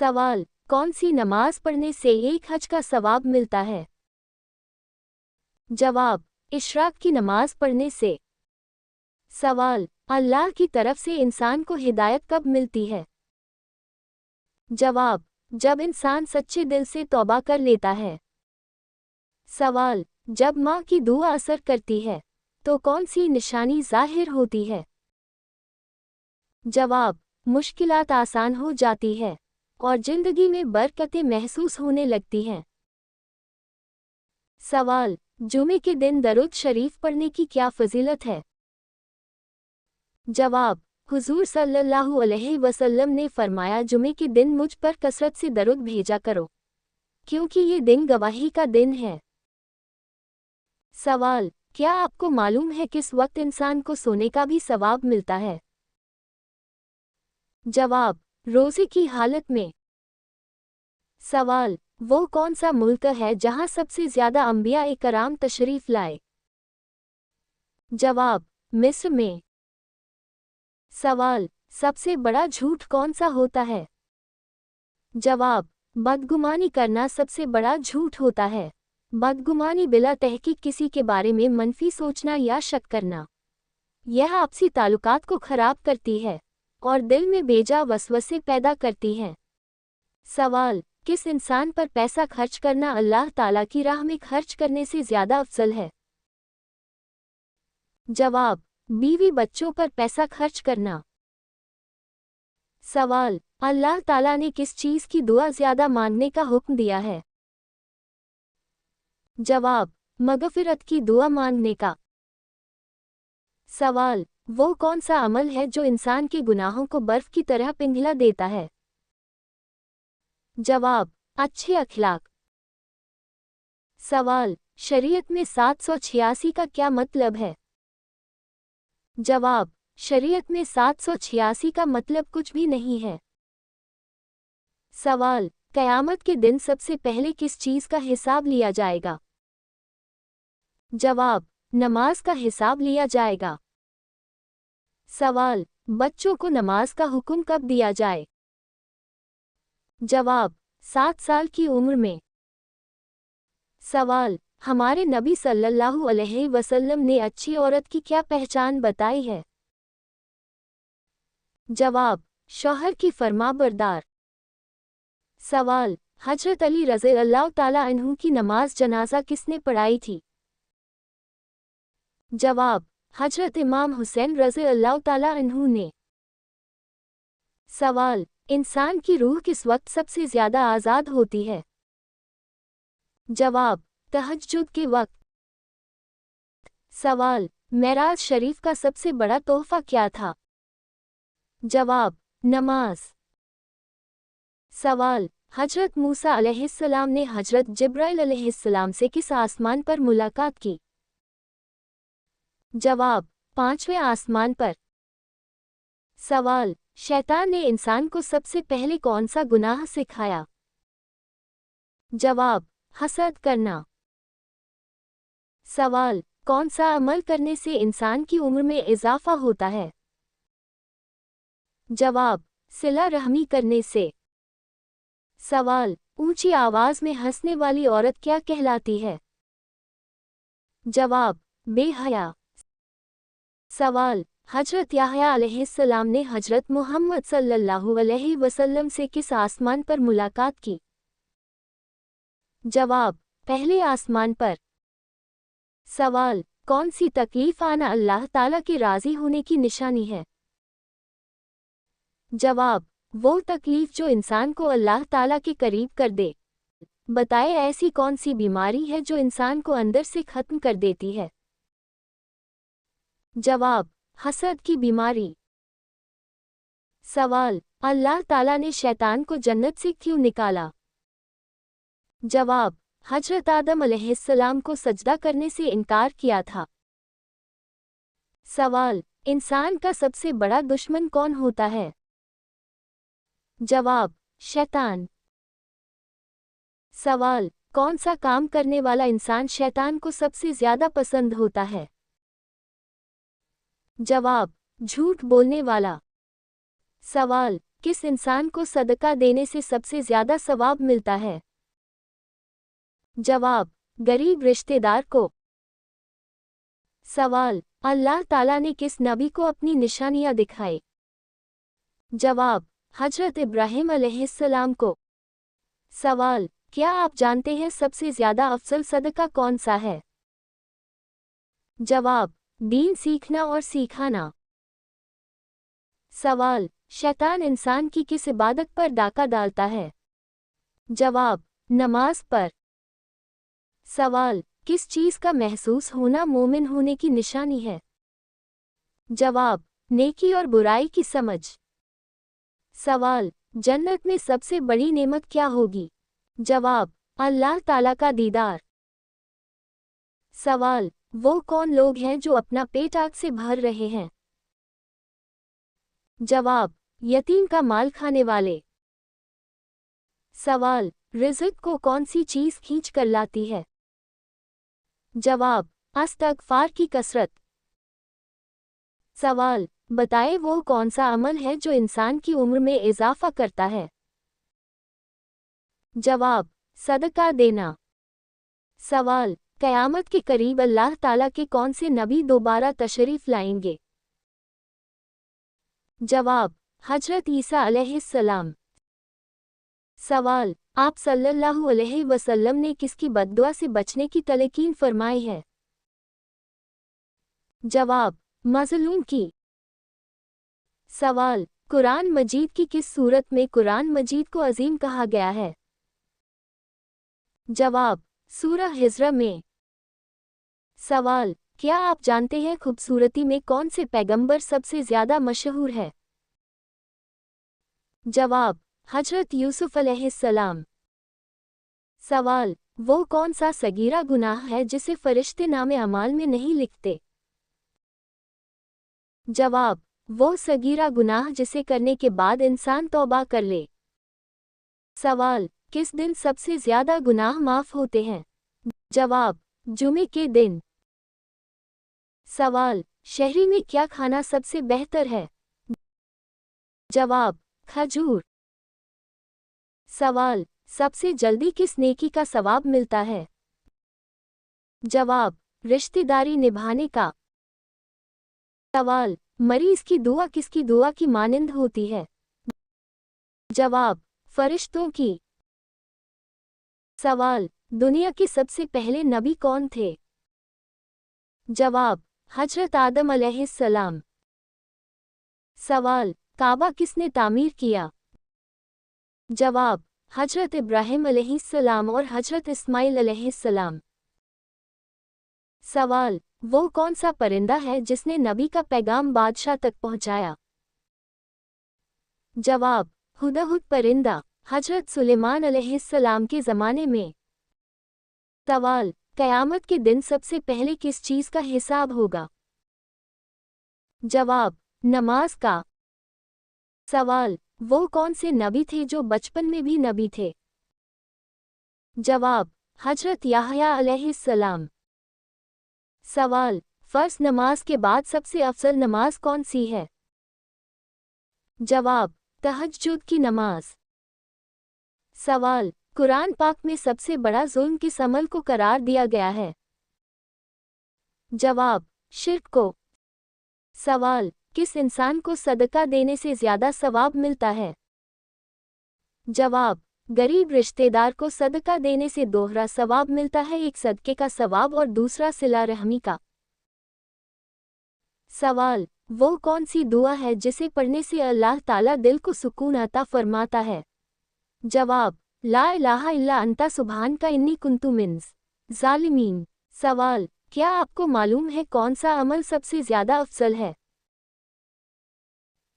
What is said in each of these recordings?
सवाल, कौन सी नमाज पढ़ने से एक हज का सवाब मिलता है? जवाब, इशराक की नमाज पढ़ने से। सवाल, अल्लाह की तरफ से इंसान को हिदायत कब मिलती है? जवाब, जब इंसान सच्चे दिल से तौबा कर लेता है। सवाल, जब माँ की दुआ असर करती है तो कौन सी निशानी ज़ाहिर होती है? जवाब, मुश्किलात आसान हो जाती है और जिंदगी में बरकतें महसूस होने लगती हैं। सवाल, जुमे के दिन दरूद शरीफ पढ़ने की क्या फजीलत है? जवाब, हुजूर सल्लल्लाहु अलैहि वसल्लम ने फरमाया, जुमे के दिन मुझ पर कसरत से दरूद भेजा करो, क्योंकि ये दिन गवाही का दिन है। सवाल, क्या आपको मालूम है किस वक्त इंसान को सोने का भी सवाब मिलता है? जवाब, रोज़े की हालत में। सवाल, वो कौन सा मुल्क है जहां सबसे ज़्यादा अंबिया इकराम तशरीफ लाए? जवाब, मिस्र में। सवाल, सबसे बड़ा झूठ कौन सा होता है? जवाब, बदगुमानी करना सबसे बड़ा झूठ होता है। बदगुमानी बिला तहकीक किसी के बारे में मनफी सोचना या शक करना। यह आपसी ताल्लुकात को खराब करती है और दिल में बेजा वसवसे पैदा करती है। सवाल, किस इंसान पर पैसा खर्च करना अल्लाह ताला की राह में खर्च करने से ज़्यादा अफजल है? जवाब, बीवी बच्चों पर पैसा खर्च करना। सवाल, अल्लाह ताला ने किस चीज़ की दुआ ज़्यादा मांगने का हुक्म दिया है? जवाब, मगफिरत की दुआ मांगने का। सवाल, वो कौन सा अमल है जो इंसान के गुनाहों को बर्फ की तरह पिघला देता है? जवाब, अच्छे अखलाक। सवाल, शरीयत में 786 का क्या मतलब है? जवाब, शरीयत में 786 का मतलब कुछ भी नहीं है। सवाल, क़यामत के दिन सबसे पहले किस चीज़ का हिसाब लिया जाएगा? जवाब, नमाज का हिसाब लिया जाएगा। सवाल, बच्चों को नमाज का हुक्म कब दिया जाए? जवाब, 7 साल की उम्र में। सवाल, हमारे नबी सल्लल्लाहु अलैहि वसल्लम ने अच्छी औरत की क्या पहचान बताई है? जवाब, शौहर की फरमाबरदार। सवाल, हजरत अली रज़ियल्लाहु ताला अन्हु की नमाज जनाजा किसने पढ़ाई थी? जवाब, हजरत इमाम हुसैन रज़ियल्लाहु ताला अन्हु ने। सवाल, इंसान की रूह किस वक्त सबसे ज़्यादा आज़ाद होती है? जवाब, तहज्जुद के वक्त। सवाल, मेराज शरीफ का सबसे बड़ा तोहफा क्या था? जवाब, नमाज। सवाल, हजरत मूसा अलैहिस्सलाम ने हजरत जिब्राइल अलैहिस्सलाम से किस आसमान पर मुलाकात की? जवाब, 5वें आसमान पर। सवाल, शैतान ने इंसान को सबसे पहले कौन सा गुनाह सिखाया? जवाब, हसद करना। सवाल, कौन सा अमल करने से इंसान की उम्र में इजाफा होता है? जवाब, सिला रहमी करने से। सवाल, ऊंची आवाज में हंसने वाली औरत क्या कहलाती है? जवाब, बेहया। सवाल, हजरत याहया अलैहिस्सलाम ने हजरत मोहम्मद सल्लल्लाहु अलैहि वसल्लम से किस आसमान पर मुलाकात की? जवाब, पहले आसमान पर। सवाल, कौन सी तकलीफ आना अल्लाह ताला के राज़ी होने की निशानी है? जवाब, वो तकलीफ जो इंसान को अल्लाह ताला के करीब कर दे। बताए ऐसी कौन सी बीमारी है जो इंसान को अंदर से खत्म कर देती है? जवाब, हसद की बीमारी। सवाल, अल्लाह ताला ने शैतान को जन्नत से क्यों निकाला? जवाब, हजरत आदम अलैहिस्सलाम को सजदा करने से इनकार किया था। सवाल, इंसान का सबसे बड़ा दुश्मन कौन होता है? जवाब, शैतान। सवाल, कौन सा काम करने वाला इंसान शैतान को सबसे ज़्यादा पसंद होता है? जवाब, झूठ बोलने वाला। सवाल, किस इंसान को सदका देने से सबसे ज्यादा सवाब मिलता है? जवाब, गरीब रिश्तेदार को। सवाल, अल्लाह ताला ने किस नबी को अपनी निशानियां दिखाई? जवाब, हजरत इब्राहिम अलैहिस्सलाम को। सवाल, क्या आप जानते हैं सबसे ज्यादा अफजल सदका कौन सा है? जवाब, दीन सीखना और सिखाना। सवाल, शैतान इंसान की किस इबादत पर डाका डालता है? जवाब, नमाज पर। सवाल, किस चीज का महसूस होना मोमिन होने की निशानी है? जवाब, नेकी और बुराई की समझ। सवाल, जन्नत में सबसे बड़ी नेमत क्या होगी? जवाब, अल्लाह ताला का दीदार। सवाल, वो कौन लोग हैं जो अपना पेट आग से भर रहे हैं? जवाब, यतीम का माल खाने वाले। सवाल, रिज़्क को कौन सी चीज खींच कर लाती है? जवाब, इस्तिग़फ़ार की कसरत। सवाल, बताएं वो कौन सा अमल है जो इंसान की उम्र में इजाफा करता है? जवाब, सदका देना। सवाल, क़यामत के करीब अल्लाह ताला के कौन से नबी दोबारा तशरीफ लाएंगे? जवाब, हजरत ईसा अलैहिस्सलाम। सवाल, आप सल्लल्लाहु अलैहि वसल्लम ने किसकी बद्दुआ से बचने की तलकीन फरमाई है? जवाब, मज़लूम की। सवाल, कुरान मजीद की किस सूरत में कुरान मजीद को अजीम कहा गया है? जवाब, सूरह हिज्र में। सवाल, क्या आप जानते हैं खूबसूरती में कौन से पैगंबर सबसे ज्यादा मशहूर है? जवाब, हजरत यूसुफ अलैहिस्सलाम। सवाल, वो कौन सा सगीरा गुनाह है जिसे फरिश्ते नामे अमाल में नहीं लिखते? जवाब, वो सगीरा गुनाह जिसे करने के बाद इंसान तौबा कर ले। सवाल, किस दिन सबसे ज्यादा गुनाह माफ होते हैं? जवाब, जुमे के दिन। सवाल, शहरी में क्या खाना सबसे बेहतर है? जवाब, खजूर। सवाल, सबसे जल्दी किस नेकी का सवाब मिलता है? जवाब, रिश्तेदारी निभाने का। सवाल, मरीज की दुआ किसकी दुआ की मानिंद होती है? जवाब, फरिश्तों की। सवाल, दुनिया के सबसे पहले नबी कौन थे? जवाब, हजरत आदम अलैहिस्सलाम। सवाल, काबा किसने तामीर किया? जवाब, हजरत इब्राहिम अलैहिस्सलाम और हजरत इस्माइल अलैहिस्सलाम। सवाल, वो कौन सा परिंदा है जिसने नबी का पैगाम बादशाह तक पहुंचाया? जवाब, हुदहुद परिंदा, हजरत सुलेमान अलैहिस्सलाम के ज़माने में। सवाल, क़यामत के दिन सबसे पहले किस चीज़ का हिसाब होगा? जवाब, नमाज का। सवाल, वो कौन से नबी थे जो बचपन में भी नबी थे? जवाब, हजरत याहया अलैहिस्सलाम। सवाल, फ़र्ज़ नमाज के बाद सबसे अफजल नमाज कौन सी है? जवाब, तहज्जुद की नमाज। सवाल, कुरान पाक में सबसे बड़ा जुल्म किस अमल को करार दिया गया है? जवाब, शिर्क को। सवाल, किस इंसान को सदका देने से ज्यादा सवाब मिलता है? जवाब, गरीब रिश्तेदार को सदका देने से दोहरा सवाब मिलता है, एक सदके का सवाब और दूसरा सिला रहमी का। सवाल, वो कौन सी दुआ है जिसे पढ़ने से अल्लाह ताला दिल को सुकून अता फरमाता है? जवाब, ला इलाहा इल्ला अंता सुब्हानका इन्नी कुन्तु मिनज़ ज़ालिमीन। सवाल, क्या आपको मालूम है कौन सा अमल सबसे ज्यादा अफजल है?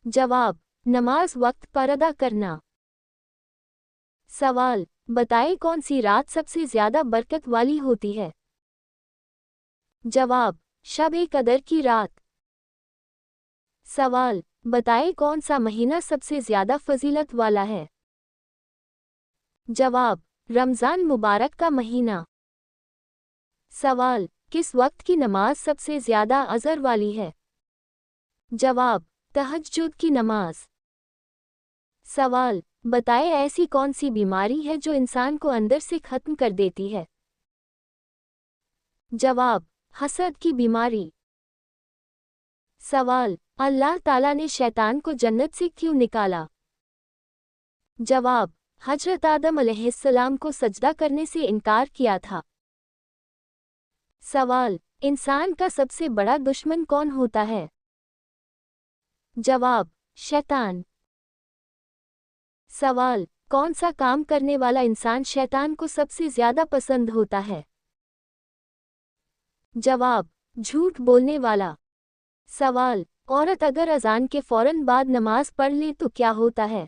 जवाब, नमाज वक्त पर अदा करना। सवाल, बताएं कौन सी रात सबसे ज्यादा बरकत वाली होती है? जवाब, शब-ए कदर की रात। सवाल, बताएं कौन सा महीना सबसे ज्यादा फजीलत वाला है? जवाब, रमज़ान मुबारक का महीना। सवाल, किस वक्त की नमाज सबसे ज्यादा अज़र वाली है? जवाब, तहज्जुद की नमाज। सवाल, बताएं ऐसी कौन सी बीमारी है जो इंसान को अंदर से खत्म कर देती है? जवाब, हसद की बीमारी। सवाल, अल्लाह ताला ने शैतान को जन्नत से क्यों निकाला? जवाब, हजरत आदम अलैहिस्सलाम को सजदा करने से इनकार किया था। सवाल, इंसान का सबसे बड़ा दुश्मन कौन होता है? जवाब, शैतान। सवाल, कौन सा काम करने वाला इंसान शैतान को सबसे ज्यादा पसंद होता है? जवाब, झूठ बोलने वाला। सवाल, औरत अगर अजान के फौरन बाद नमाज पढ़ ले तो क्या होता है?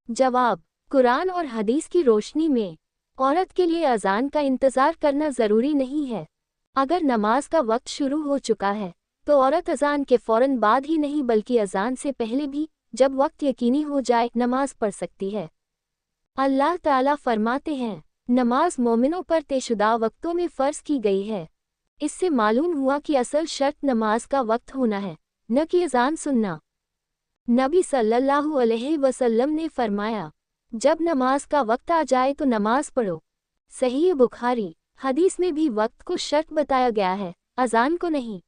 जवाब, कुरान और हदीस की रोशनी में औरत के लिए अजान का इंतज़ार करना ज़रूरी नहीं है। अगर नमाज का वक्त शुरू हो चुका है तो औरत अजान के फौरन बाद ही नहीं बल्कि अजान से पहले भी, जब वक्त यकीनी हो जाए, नमाज पढ़ सकती है। अल्लाह ताला फरमाते हैं, नमाज मोमिनों पर तयशुदा वक्तों में फ़र्ज की गई है। इससे मालूम हुआ कि असल शर्त नमाज का वक्त होना है, न कि अजान सुनना। नबी सल्लल्लाहु अलैहि वसल्लम ने फरमाया, जब नमाज का वक्त आ जाए तो नमाज पढ़ो। सही बुखारी। हदीस में भी वक्त को शर्त बताया गया है, अजान को नहीं।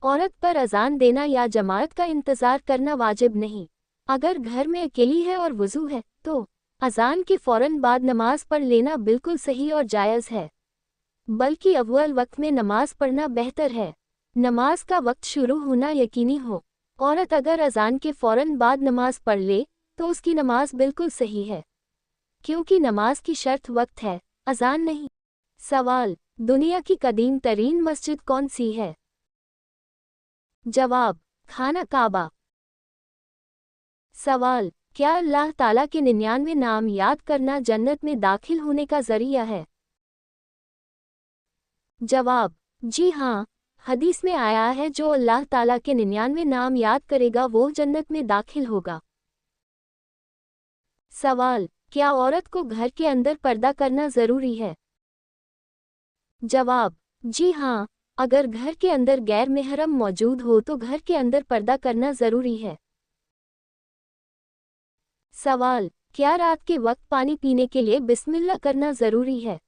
औरत पर अजान देना या जमात का इंतज़ार करना वाजिब नहीं। अगर घर में अकेली है और वुज़ू है तो अजान के फौरन बाद नमाज पढ़ लेना बिल्कुल सही और जायज़ है। बल्कि अव्वल वक्त में नमाज पढ़ना बेहतर है। नमाज का वक्त शुरू होना यकीनी हो। औरत अगर अजान के फौरन बाद नमाज पढ़ ले तो उसकी नमाज बिल्कुल सही है, क्योंकि नमाज की शर्त वक्त है, अजान नहीं। सवाल, दुनिया की कदीम तरीन मस्जिद कौन सी है? जवाब, खाना काबा। सवाल, क्या अल्लाह ताला के 99 नाम याद करना जन्नत में दाखिल होने का जरिया है? जवाब, जी हाँ। हदीस में आया है, जो अल्लाह ताला के 99 नाम याद करेगा वो जन्नत में दाखिल होगा। सवाल, क्या औरत को घर के अंदर पर्दा करना ज़रूरी है? जवाब, जी हाँ। अगर घर के अंदर गैर महरम मौजूद हो तो घर के अंदर पर्दा करना ज़रूरी है। सवाल, क्या रात के वक्त पानी पीने के लिए बिस्मिल्लाह करना ज़रूरी है?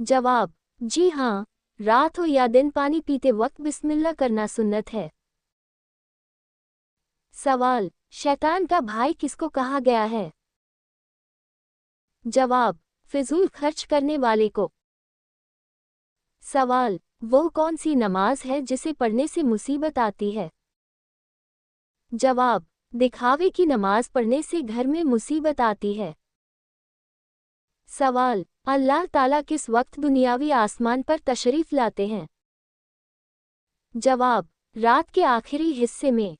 जवाब, जी हाँ। रात हो या दिन पानी पीते वक्त बिस्मिल्लाह करना सुन्नत है। सवाल, शैतान का भाई किसको कहा गया है? जवाब, फिजूल खर्च करने वाले को। सवाल, वो कौन सी नमाज है जिसे पढ़ने से मुसीबत आती है? जवाब, दिखावे की नमाज पढ़ने से घर में मुसीबत आती है। सवाल, अल्लाह ताला किस वक्त दुनियावी आसमान पर तशरीफ लाते हैं? जवाब, रात के आखिरी हिस्से में।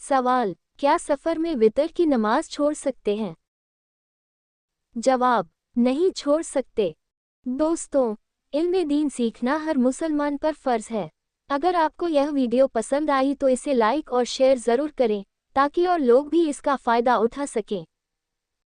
सवाल, क्या सफ़र में वितर की नमाज छोड़ सकते हैं? जवाब, नहीं छोड़ सकते। दोस्तों, इल्म दीन सीखना हर मुसलमान पर फ़र्ज़ है। अगर आपको यह वीडियो पसंद आई तो इसे लाइक और शेयर ज़रूर करें ताकि और लोग भी इसका फ़ायदा उठा सकें।